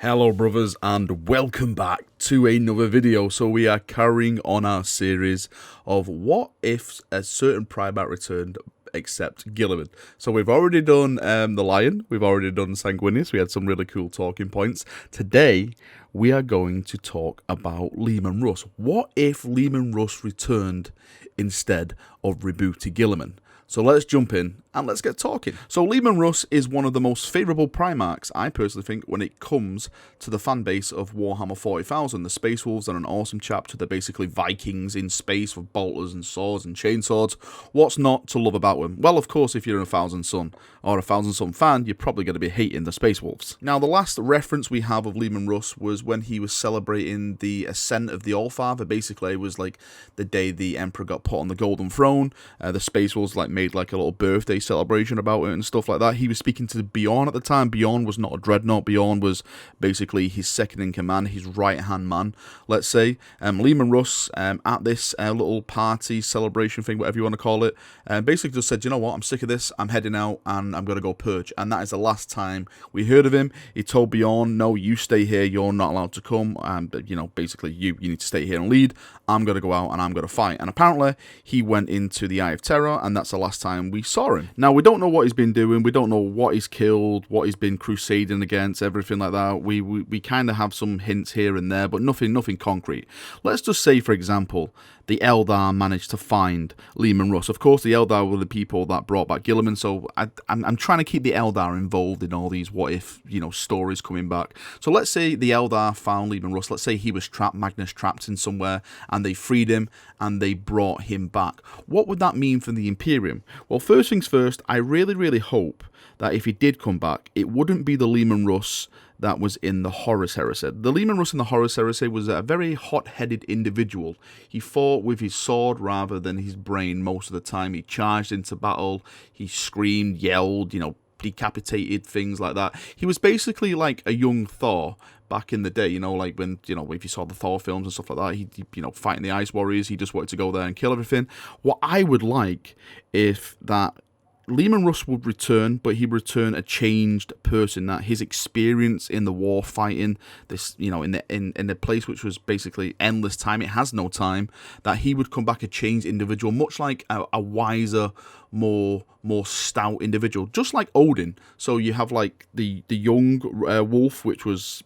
Hello brothers and welcome back to another video. So we are carrying on our series of what if a certain Primaris returned except Guilliman. So we've already done the Lion, we've already done Sanguinius, we had some really cool talking points. Today we are going to talk about Leman Russ. What if Leman Russ returned instead of Roboute Guilliman? So let's jump in and let's get talking. So Leman Russ is one of the most favourable Primarchs, I personally think, when it comes to the fan base of Warhammer 40,000. The Space Wolves are an awesome chapter. They're basically Vikings in space with bolters and swords and chainswords. What's not to love about them? Well, of course, if you're a Thousand Sun or a Thousand Sun fan, you're probably going to be hating the Space Wolves. Now, the last reference we have of Leman Russ was when he was celebrating the ascent of the Allfather. Basically, it was like the day the Emperor got put on the Golden Throne. The Space Wolves made like a little birthday celebration about it and stuff like that. He was speaking to Bjorn at the time. Bjorn was not a dreadnought. Bjorn was basically his second in command, his right-hand man, let's say. Leman Russ, at this little party, celebration thing, whatever you want to call it, basically just said, you know what, I'm sick of this, I'm heading out and I'm going to go purge. And that is the last time we heard of him. He told Bjorn, no, you stay here, you're not allowed to come, you know, basically you need to stay here and lead. I'm going to go out and I'm going to fight. And apparently he went into the Eye of Terror, and that's the last time we saw him. Now, we don't know what he's been doing. We don't know what he's killed, what he's been crusading against, everything like that. We kind of have some hints here and there, but nothing concrete. Let's just say, for example, the Eldar managed to find Leman Russ. Of course, the Eldar were the people that brought back Guilliman, so I'm trying to keep the Eldar involved in all these what-if, you know, stories coming back. So let's say the Eldar found Leman Russ. Let's say he was trapped, Magnus trapped in somewhere, and they freed him, and they brought him back. What would that mean for the Imperium? Well, first things first, I really hope that if he did come back, it wouldn't be the Leman Russ that was in the Horus Heresy. The Leman Russ in the Horus Heresy was a very hot-headed individual. He fought with his sword rather than his brain most of the time. He charged into battle, he screamed, yelled, you know, decapitated, things like that. He was basically like a young Thor back in the day, you know, like when, you know, if you saw the Thor films and stuff like that, he you know, fighting the Ice Warriors, he just wanted to go there and kill everything. What I would like if that Leman Russ would return, but he'd return a changed person. That his experience in the war fighting, this, you know, in the place which was basically endless time, it has no time. That he would come back a changed individual, much like a wiser, more stout individual, just like Odin. So you have like the young wolf, which was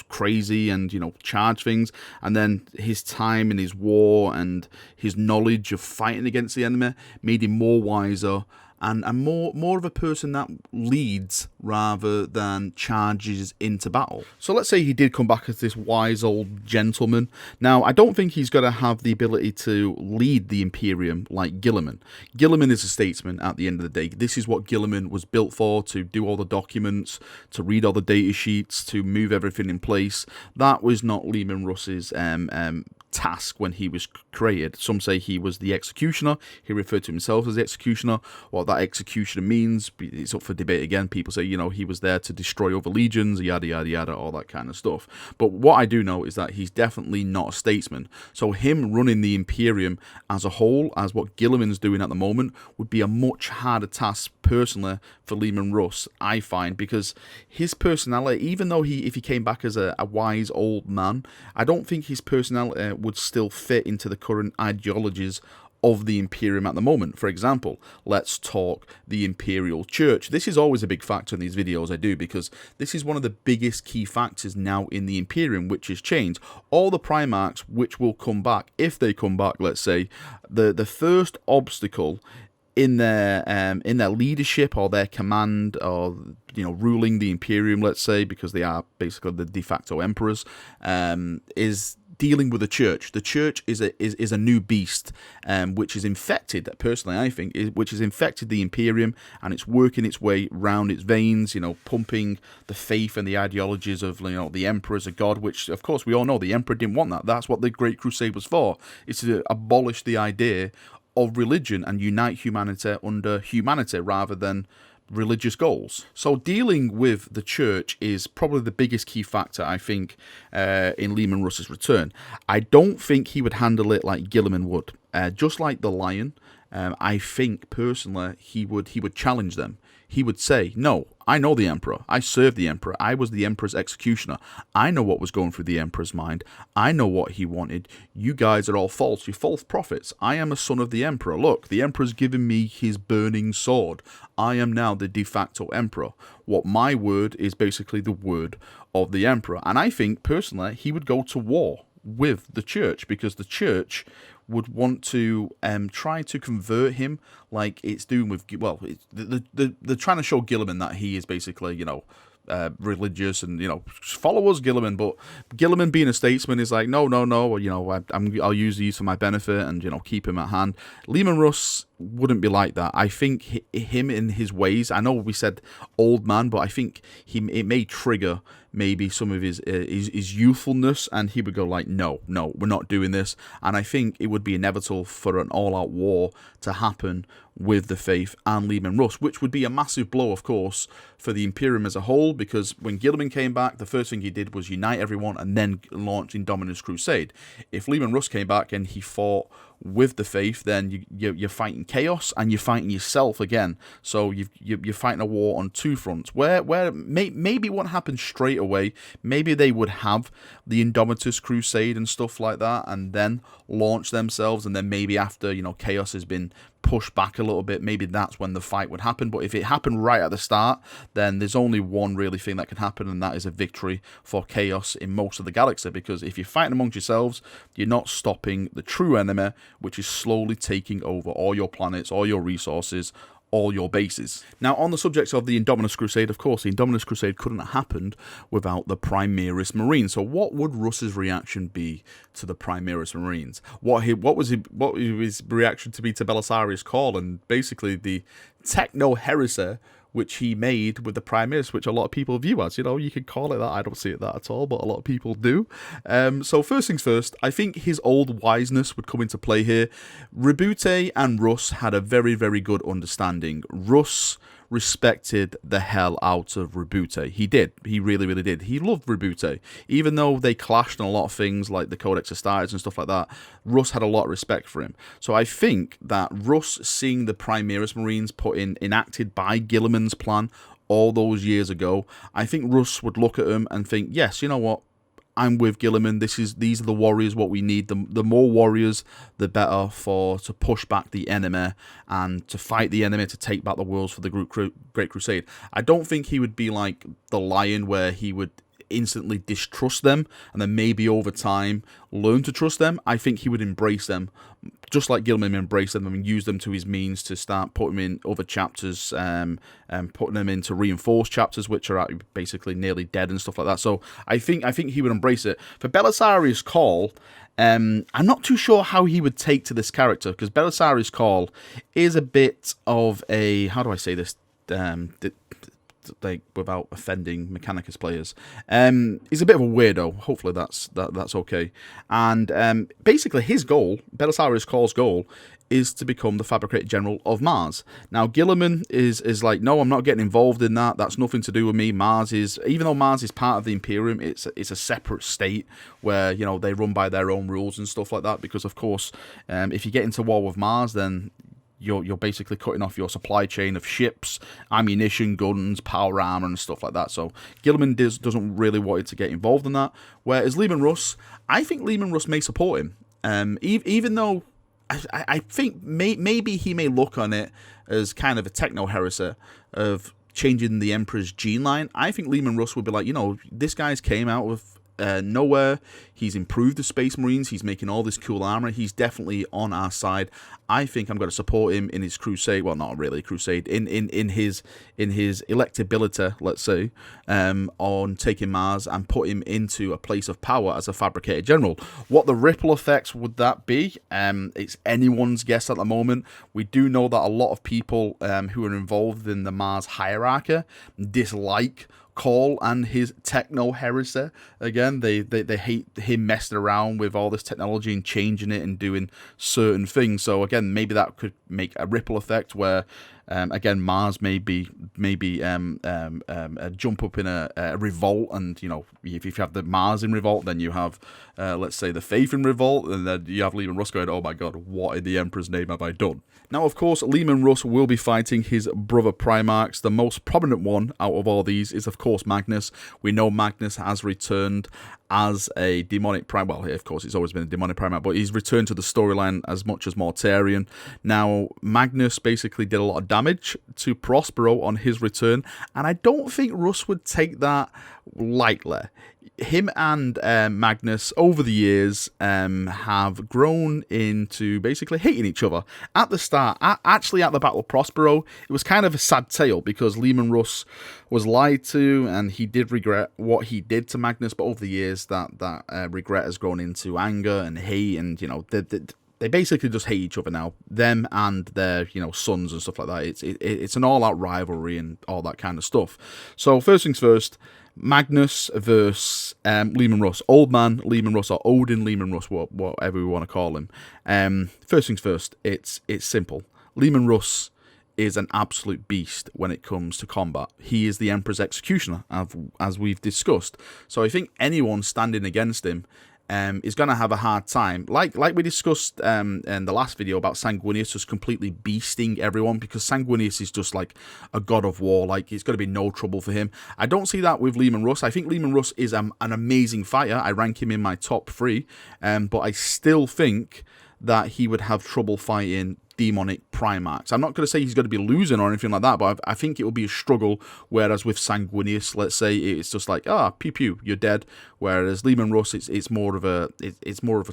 crazy and, you know, charge things, and then his time in his war and his knowledge of fighting against the enemy made him more wiser. And more of a person that leads rather than charges into battle. So let's say he did come back as this wise old gentleman. Now, I don't think he's going to have the ability to lead the Imperium like Guilliman. Guilliman is a statesman at the end of the day. This is what Guilliman was built for, to do all the documents, to read all the data sheets, to move everything in place. That was not Leman Russ's task when he was created. Some say he was the executioner. He referred to himself as the executioner. What that executioner means, it's up for debate again. People say, you know, he was there to destroy other legions, yada yada yada, all that kind of stuff. But what I do know is that he's definitely not a statesman. So him running the Imperium as a whole, as what Guilliman's doing at the moment, would be a much harder task personally for Leman Russ, I find, because his personality, even though if he came back as a wise old man, I don't think his personality would still fit into the current ideologies of the Imperium at the moment. For example, let's talk the Imperial Church. This is always a big factor in these videos I do, because this is one of the biggest key factors now in the Imperium, which is changed. All the Primarchs which will come back, if they come back, let's say, the first obstacle in their leadership or their command, or, you know, ruling the Imperium, let's say, because they are basically the de facto emperors, is dealing with the church. The church is a new beast, which is infected, personally I think, which has infected the Imperium, and it's working its way round its veins, you know, pumping the faith and the ideologies of, you know, the Emperor as a god, which of course we all know the Emperor didn't want that. That's what the Great Crusade was for. It's to abolish the idea of religion and unite humanity under humanity rather than religious goals. So dealing with the church is probably the biggest key factor, I think, in Leman Russ's return. I don't think he would handle it like Guilliman would. Just like the Lion, I think personally he would challenge them. he would say, no, I know the Emperor. I served the Emperor. I was the Emperor's executioner. I know what was going through the Emperor's mind. I know what he wanted. You guys are all false. You're false prophets. I am a son of the Emperor. Look, the Emperor's given me his burning sword. I am now the de facto Emperor. What my word is basically the word of the Emperor. And I think, personally, he would go to war with the church, because the church would want to try to convert him, like it's doing with, well, they're trying to show Guilliman that he is basically, religious and, follow us, Guilliman. But Guilliman, being a statesman, is like, no, I'll use these for my benefit and, keep him at hand. Leman Russ wouldn't be like that. I think him in his ways, I know we said old man, but I think it may trigger maybe some of his youthfulness, and he would go like, no, we're not doing this. And I think it would be inevitable for an all-out war to happen with the Faith and Leman Russ, which would be a massive blow, of course, for the Imperium as a whole, because when Guilliman came back, the first thing he did was unite everyone and then launch Indominus Crusade. If Leman Russ came back and he fought with the Faith, then you're fighting chaos and you're fighting yourself again. So you're fighting a war on two fronts. Where maybe what happened straight away, maybe they would have the Indominus Crusade and stuff like that, and then launch themselves, and then maybe after chaos has been pushed back a little bit, maybe that's when the fight would happen. But if it happened right at the start, then there's only one really thing that can happen, and that is a victory for chaos in most of the galaxy. Because if you're fighting amongst yourselves, you're not stopping the true enemy, which is slowly taking over all your planets, all your resources, all your bases. Now, on the subject of the Indominus Crusade, of course, the Indominus Crusade couldn't have happened without the Primaris Marines. So what would Russ's reaction be to the Primaris Marines? What was his reaction to be to Belisarius' call, and basically the techno-heresy which he made with the Primaris, which a lot of people view as, you could call it that. I don't see it that at all, but a lot of people do. So first things first, I think his old wiseness would come into play here. Roboute and Russ had a very, very good understanding. Russ respected the hell out of Roboute. He did. He really, really did. He loved Roboute. Even though they clashed on a lot of things like the Codex Astartes and stuff like that, Russ had a lot of respect for him. So I think that Russ, seeing the Primaris Marines enacted by Guilliman's plan all those years ago, I think Russ would look at him and think, yes, you know what? I'm with Guilliman. These are the warriors, what we need. The more warriors, the better to push back the enemy and to fight the enemy, to take back the worlds for the Great Crusade. I don't think he would be like the Lion, where he would instantly distrust them and then maybe over time learn to trust them. I think he would embrace them, just like Guilliman embraced them, and use them to his means to start putting them in other chapters, and putting them into reinforced chapters, which are basically nearly dead and stuff like that. So I think he would embrace it. For Belisarius' call, I'm not too sure how he would take to this character, because Belisarius' call is a bit of a, how do I say this, like without offending Mechanicus players, he's a bit of a weirdo. Hopefully that's okay. And basically his goal, Belisarius' Call's goal, is to become the Fabricator General of Mars. Now Guilliman is like, no, I'm not getting involved in that. That's nothing to do with me. Mars is, even though Mars is part of the Imperium, it's a separate state where they run by their own rules and stuff like that. Because of course, if you get into war with Mars, then you're basically cutting off your supply chain of ships, ammunition, guns, power armor, and stuff like that. So Guilliman doesn't really want to get involved in that. Whereas Leman Russ, I think Leman Russ may support him, even though I think maybe he may look on it as kind of a techno-heresy of changing the Emperor's gene line. I think Leman Russ would be like, this guy's came out of nowhere. He's improved the Space Marines. He's making all this cool armor. He's definitely on our side. I think I'm going to support him in his crusade. Well, not really crusade. In his electability, let's say, on taking Mars and put him into a place of power as a Fabricator General. What the ripple effects would that be? It's anyone's guess at the moment. We do know that a lot of people who are involved in the Mars hierarchy dislike Call and his techno-heresy. Again, they hate him messing around with all this technology and changing it and doing certain things. So again, maybe that could make a ripple effect where Again, Mars maybe jump up in a revolt, and you know, if you have the Mars in revolt, then you have let's say the Faith in revolt, and then you have Leman Russ going, oh my god, what in the Emperor's name have I done? Now, of course, Leman Russ will be fighting his brother Primarchs. The most prominent one out of all these is, of course, Magnus. We know Magnus has returned as a demonic Primarch. Well, of course, it's always been a demonic Primarch, but he's returned to the storyline as much as Mortarion. Now, Magnus basically did a lot of damage to Prospero on his return, and I don't think Russ would take that lightly. Him and Magnus, over the years, have grown into basically hating each other. At the start, actually at the Battle of Prospero, it was kind of a sad tale because Leman Russ was lied to, and he did regret what he did to Magnus, but over the years, that regret has grown into anger and hate, and, you know, they basically just hate each other now. Them and their, you know, sons and stuff like that. It's an all-out rivalry and all that kind of stuff. So, first things first, Magnus versus Leman Russ. Old Man Leman Russ, or Odin Leman Russ, whatever we want to call him. First things first, it's simple. Leman Russ is an absolute beast when it comes to combat. He is the Emperor's executioner, as we've discussed. So I think anyone standing against him is going to have a hard time. Like we discussed in the last video about Sanguinius just completely beasting everyone, because Sanguinius is just like a god of war. Like, it's going to be no trouble for him. I don't see that with Leman Russ. I think Leman Russ is an amazing fighter. I rank him in my top 3, but I still think that he would have trouble fighting demonic Primarchs. I'm not going to say he's going to be losing or anything like that, but I think it will be a struggle, whereas with Sanguinius, let's say, it's just like, pew pew, you're dead, whereas Leman Russ, it's more of a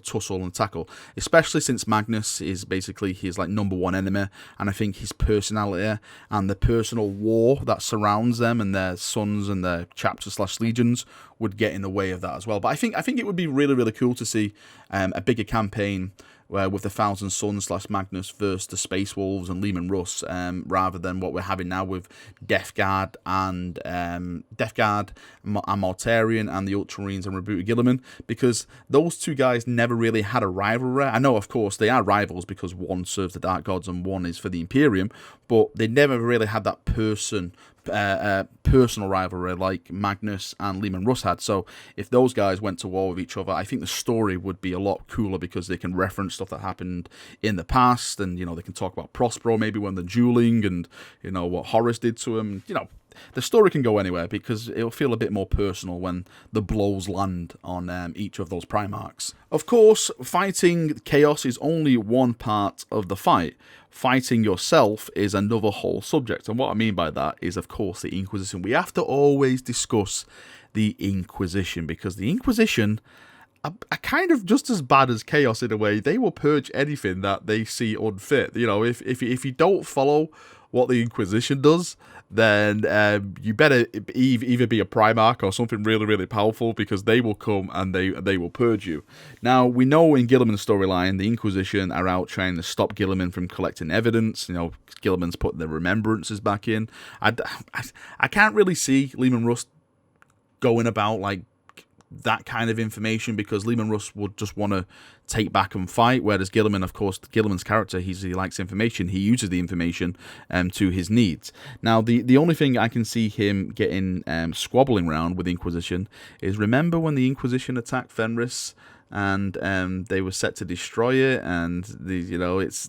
tussle and tackle, especially since Magnus is basically his like #1 enemy, and I think his personality and the personal war that surrounds them and their sons and their chapters/legions would get in the way of that as well. But I think it would be really, really cool to see a bigger campaign with the Thousand Sons / Magnus versus the Space Wolves and Leman Russ, rather than what we're having now with Death Guard and Mortarion and the Ultramarines and Roboute Guilliman, because those two guys never really had a rivalry. I know, of course, they are rivals because one serves the Dark Gods and one is for the Imperium, but they never really had that personal rivalry like Magnus and Leman Russ had. So if those guys went to war with each other, I think the story would be a lot cooler, because they can reference stuff that happened in the past, and, you know, they can talk about Prospero maybe when they're dueling, and, you know, what Horus did to him. You know, the story can go anywhere, because it'll feel a bit more personal when the blows land on each of those Primarchs. Of course, fighting chaos is only one part of the fight. Fighting yourself is another whole subject, and what I mean by that is, of course, the Inquisition. We have to always discuss the Inquisition, because the Inquisition are kind of just as bad as chaos in a way. They will purge anything that they see unfit. You know, if you don't follow what the Inquisition does, then you better either be a Primarch or something really, really powerful, because they will come and they will purge you. Now, we know in Guilliman's storyline, the Inquisition are out trying to stop Guilliman from collecting evidence. You know, Guilliman's putting the remembrances back in. I can't really see Leman Russ going about like that kind of information, because Leman Russ would just want to take back and fight, whereas Guilliman, of course, Guilliman's character, he likes information. He uses the information to his needs. Now, the only thing I can see him getting squabbling around with the Inquisition is, remember when the Inquisition attacked Fenris and they were set to destroy it, and you know, it's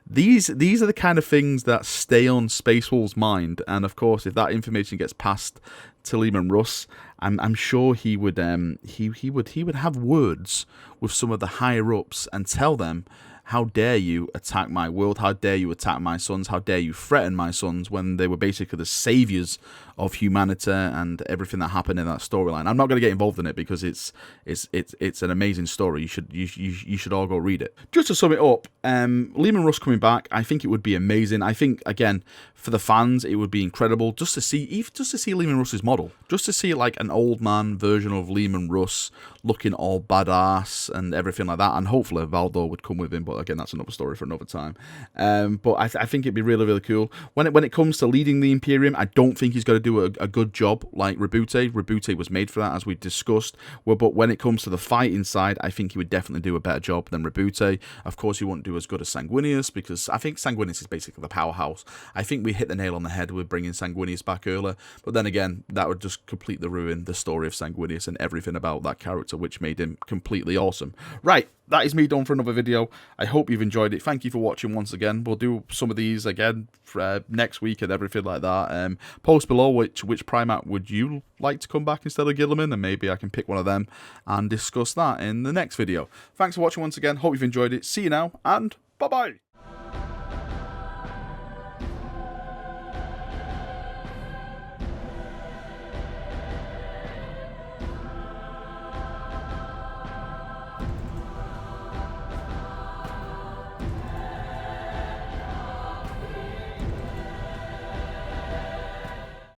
these are the kind of things that stay on Space Wolf's mind, and of course, if that information gets passed to Leman Russ, I'm sure he would have words with some of the higher ups and tell them, how dare you attack my world? How dare you attack my sons? How dare you threaten my sons, when they were basically the saviors of humanity and everything that happened in that storyline? I'm not going to get involved in it, because it's an amazing story. You should all go read it. Just to sum it up, Leman Russ coming back, I think it would be amazing. I think, again, for the fans, it would be incredible just to see Leman Russ's model, just to see like an old man version of Leman Russ looking all badass and everything like that. And hopefully Valdo would come with him, but but again, that's another story for another time. But I think it'd be really, really cool. When it comes to leading the Imperium, I don't think he's going to do a good job like Roboute. Roboute was made for that, as we discussed. Well, but when it comes to the fighting side, I think he would definitely do a better job than Roboute. Of course, he won't do as good as Sanguinius, because I think Sanguinius is basically the powerhouse. I think we hit the nail on the head with bringing Sanguinius back earlier, but then again, that would just completely ruin the story of Sanguinius and everything about that character, which made him completely awesome. Right, that is me done for another video. I hope you've enjoyed it. Thank you for watching once again. We'll do some of these again for, next week and everything like that. Post below which Primat would you like to come back instead of Guilliman, and maybe I can pick one of them and discuss that in the next video. Thanks for watching once again. Hope you've enjoyed it. See you now, and bye-bye.